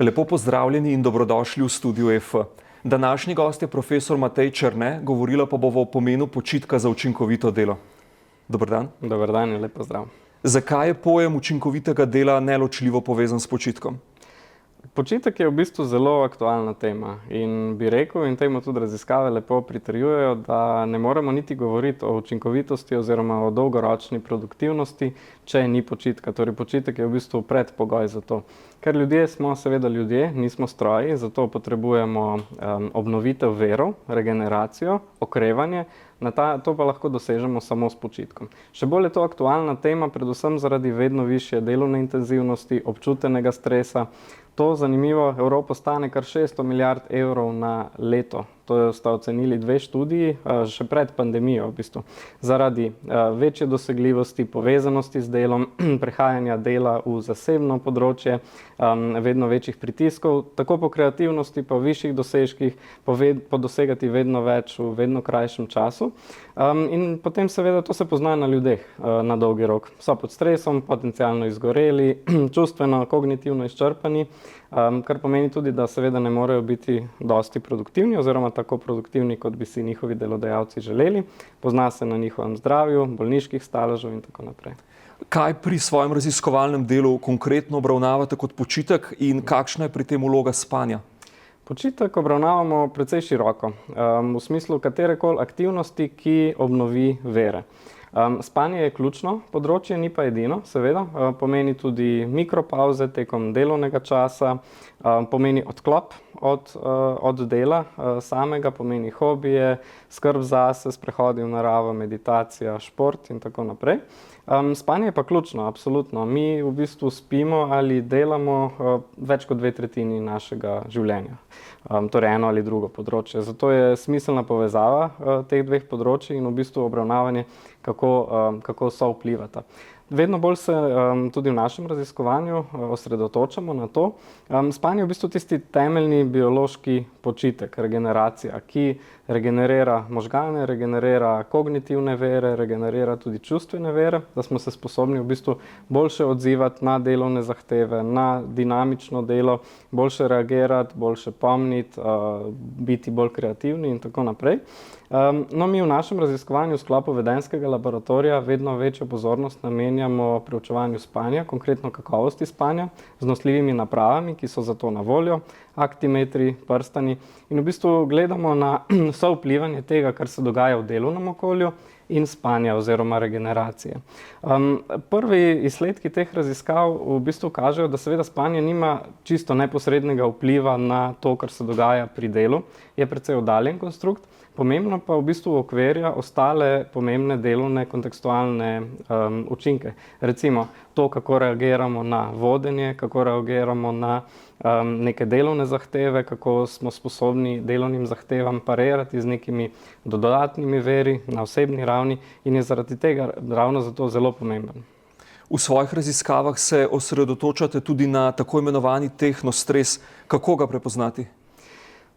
Lepo pozdravljeni in dobrodošli v studiu EF. Današnji gost je profesor Matej Černe, govorila pa bo o pomenu počitka za učinkovito delo. Dober dan. Dober dan in lep pozdrav. Zakaj je pojem učinkovitega dela neločljivo povezan s počitkom? Počitek je v bistvu zelo aktualna tema in bi rekel, in temu tudi raziskave lepo pritrjujejo, da ne moremo niti govoriti o učinkovitosti oziroma o dolgoročni produktivnosti, če ni počitka. Torej, počitek je v bistvu predpogoj za to. Ker ljudje smo seveda ljudje, nismo stroji, zato potrebujemo obnovitev virov, regeneracijo, okrevanje. To pa lahko dosežemo samo s počitkom. Še bolj je to aktualna tema, predvsem zaradi vedno višje delovne intenzivnosti, občutenega stresa. To, zanimivo, Evropo stane kar 600 milijard evrov na leto. To sta ocenili dve študiji, še pred pandemijo v bistvu. Zaradi večje dosegljivosti, povezanosti z delom, prehajanja dela v zasebno področje, vedno večjih pritiskov, tako po kreativnosti, po višjih dosežkih, po dosegati vedno več v vedno krajšem času. In potem seveda to se pozna na ljudeh na dolgi rok. So pod stresom, potencialno izgoreli, čustveno, kognitivno izčrpani, kar pomeni tudi, da seveda ne morejo biti dosti produktivni oziroma tako produktivni, kot bi si njihovi delodajalci želeli. Pozna se na njihovem zdravju, bolniških staležev in tako naprej. Kaj pri svojem raziskovalnem delu konkretno obravnavate kot počitek in kakšna je pri tem vloga spanja? Počitek obravnavamo precej široko, v smislu katerekoli aktivnosti, ki obnovi vere. Spanje je ključno področje, ni pa edino, seveda. Pomeni tudi mikropavze tekom delovnega časa, pomeni odklop od dela samega, pomeni hobije, skrb zase, sprehodi v naravo, meditacija, šport in tako naprej. Spanje je pa ključno, absolutno. Mi v bistvu spimo ali delamo več kot 2/3 našega življenja. Torej eno ali drugo področje. Zato je smiselna povezava teh dveh področij in v bistvu obravnavanje, kako so vplivata. Vedno bolj se tudi v našem raziskovanju osredotočamo na to. Spanje je v bistvu tisti temeljni biološki počitek, regeneracija, ki regenerira možgane, regenerira kognitivne vere, regenerira tudi čustvene vere, da smo se sposobni v bistvu boljše odzivati na delovne zahteve, na dinamično delo, boljše reagirati, boljše pomniti, biti bolj kreativni in tako naprej. No, mi v našem raziskovanju v sklopu vedenjskega laboratorija vedno večjo pozornost namenjamo preučevanju spanja, konkretno kakovosti spanja, z nosljivimi napravami, ki so za to na voljo, aktimetri, prstani, in v bistvu gledamo na sovplivanje tega, kar se dogaja v delovnem okolju in spanja oziroma regeneracije. Prvi izsledki teh raziskav v bistvu kažejo, da seveda spanje nima čisto neposrednega vpliva na to, kar se dogaja pri delu, je precej oddaljen konstrukt. Pomembno pa v bistvu okvirja ostale pomembne delovne kontekstualne učinke. Recimo to, kako reagiramo na vodenje, kako reagiramo na neke delovne zahteve, kako smo sposobni delovnim zahtevam parirati z nekimi dodatnimi veri na osebni ravni in je zaradi tega ravno zato zelo pomemben. V svojih raziskavah se osredotočate tudi na tako imenovani tehnostres. Kako ga prepoznati?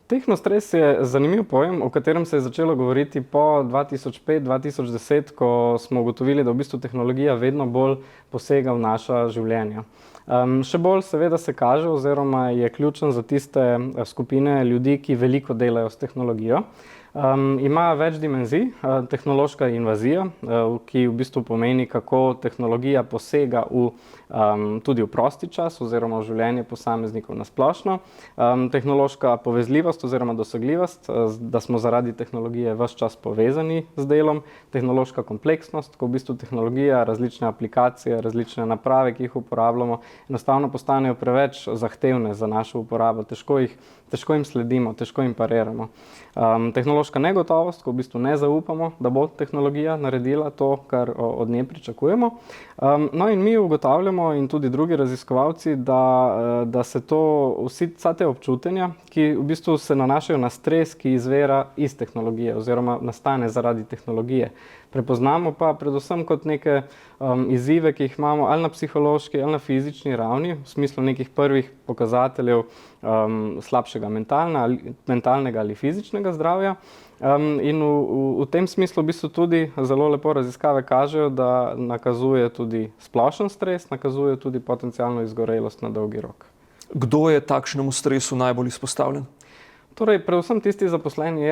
Tehnostres je zanimiv pojem, o katerem se je začelo govoriti po 2005-2010, ko smo ugotovili, da v bistvu tehnologija vedno bolj posega v naša življenja. Še bolj seveda se kaže oziroma je ključen za tiste skupine ljudi, ki veliko delajo s tehnologijo. Ima več dimenzij, tehnološka invazija, ki v bistvu pomeni, kako tehnologija posega tudi v prosti čas oziroma v življenje posameznikov na splošno. Tehnološka povezljivost oziroma dosegljivost, da smo zaradi tehnologije ves čas povezani z delom. Tehnološka kompleksnost, ko v bistvu tehnologija, različne aplikacije, različne naprave, ki jih uporabljamo, enostavno postanejo preveč zahtevne za našo uporabo. Težko jim sledimo, težko jim pariramo. Tehnološka negotovost, ko v bistvu ne zaupamo, da bo tehnologija naredila to, kar od nje pričakujemo. No in mi ugotavljamo in tudi drugi raziskovalci, da se vsa te občutenja, ki v bistvu se nanašajo na stres, ki izvira iz tehnologije oziroma nastane zaradi tehnologije. Prepoznamo pa predvsem kot neke izzive, ki jih imamo ali na psihološki ali na fizični ravni, v smislu nekih prvih pokazateljev slabšega mentalnega ali fizičnega zdravja. In v tem smislu v bistvu tudi zelo lepo raziskave kažejo, da nakazuje tudi splošen stres, nakazuje tudi potencialno izgorelost na dolgi rok. Kdo je takšnemu stresu najbolj izpostavljen? Torej, predvsem tisti zaposleni,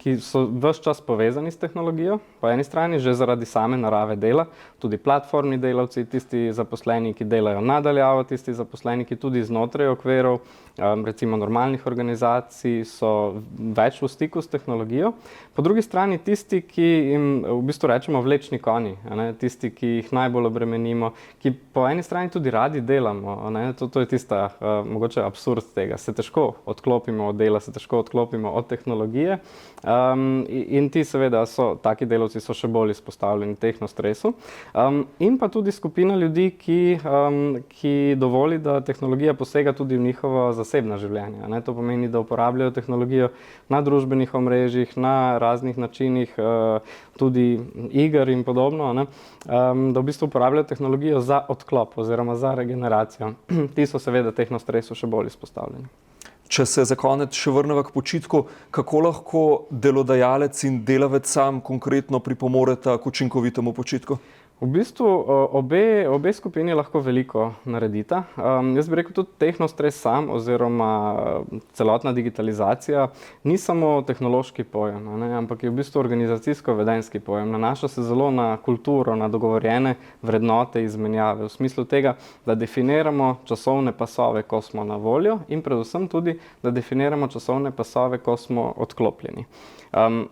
ki so ves čas povezani s tehnologijo, po eni strani že zaradi same narave dela, tudi platformni delavci, tisti zaposleni, ki delajo nadaljavo, tisti zaposleni, ki tudi znotraj okvirov, recimo normalnih organizacij, so več v stiku s tehnologijo. Po drugi strani tisti, ki jim v bistvu rečemo vlečni konji, tisti, ki jih najbolj obremenimo, ki po eni strani tudi radi delamo. To je tista mogoče absurd tega. Se težko odklopimo od dela, se težko odklopimo od tehnologije in ti seveda taki delavci so še bolj izpostavljeni tehnostresu. In pa tudi skupina ljudi, ki dovoli, da tehnologija posega tudi v njihovo zasebna življenja. To pomeni, da uporabljajo tehnologijo na družbenih omrežjih, na raznih načinih, tudi iger in podobno, da v bistvu uporabljajo tehnologijo za odklop oziroma za regeneracijo. Ti so seveda tehnostresu še bolj izpostavljeni. Če se za konec še vrnemo k počitku, kako lahko delodajalec in delavec sam konkretno pripomoreta k učinkovitemu počitku? V bistvu obe skupini lahko veliko naredita. Jaz bi rekel, tudi tehnostres sam oziroma celotna digitalizacija ni samo tehnološki pojem, ampak je v bistvu organizacijsko-vedenjski pojem. Nanaša se zelo na kulturo, na dogovorjene vrednote izmenjave, v smislu tega, da definiramo časovne pasove, ko smo na voljo in predvsem tudi, da definiramo časovne pasove, ko smo odklopljeni.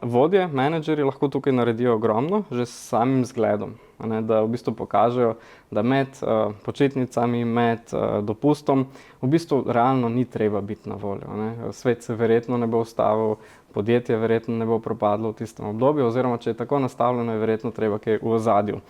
Vodje, menedžerji lahko tukaj naredijo ogromno, že s samim zgledom. Da v bistvu pokažejo, da med počitnicami, med dopustom v bistvu realno ni treba biti na voljo. Svet se verjetno ne bo ustavil, podjetje verjetno ne bo propadlo v tistem obdobju, oziroma če je tako nastavljeno, je verjetno treba kaj v ozadju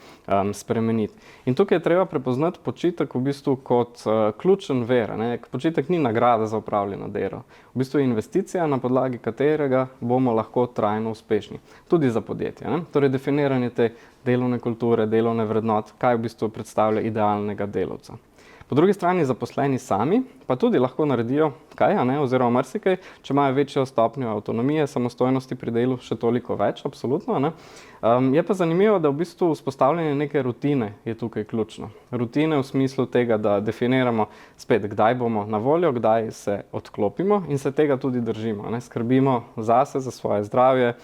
spremeniti. In tukaj je treba prepoznati počitek v bistvu kot ključen vir. Počitek ni nagrada za opravljeno delo. V bistvu je investicija, na podlagi katerega bomo lahko trajno uspešni. Tudi za podjetje. Torej definiranje te delovne kulture, delovne vrednot, kaj v bistvu predstavlja idealnega delavca. Po drugi strani zaposleni sami pa tudi lahko naredijo kaj, oziroma marsikaj, če imajo večjo stopnjo avtonomije, samostojnosti pri delu, še toliko več, absolutno. Je pa zanimivo, da v bistvu vzpostavljanje neke rutine je tukaj ključno. Rutine v smislu tega, da definiramo spet, kdaj bomo na voljo, kdaj se odklopimo in se tega tudi držimo. Skrbimo zase, za svoje zdravje,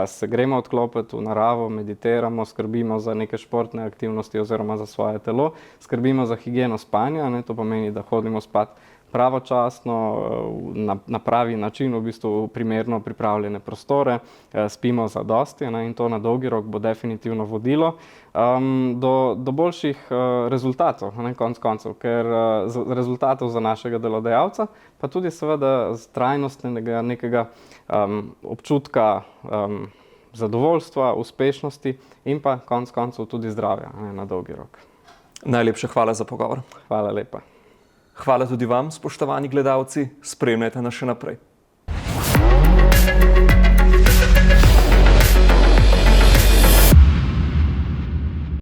se gremo odklopiti v naravo, meditiramo, skrbimo za neke športne aktivnosti oziroma za svoje telo, skrbimo za higieno spanja, to pomeni, da hodimo spat pravočasno, na pravi način, v bistvu primerno pripravljene prostore, spimo zadosti in to na dolgi rok bo definitivno vodilo do boljših rezultatov, konec koncev, ker rezultatov za našega delodajalca, pa tudi seveda trajnostnega nekega občutka zadovoljstva, uspešnosti in pa konec koncev tudi zdravja na dolgi rok. Najlepša hvala za pogovor. Hvala lepa. Hvala tudi vam, spoštovani gledalci, spremljajte nas še naprej.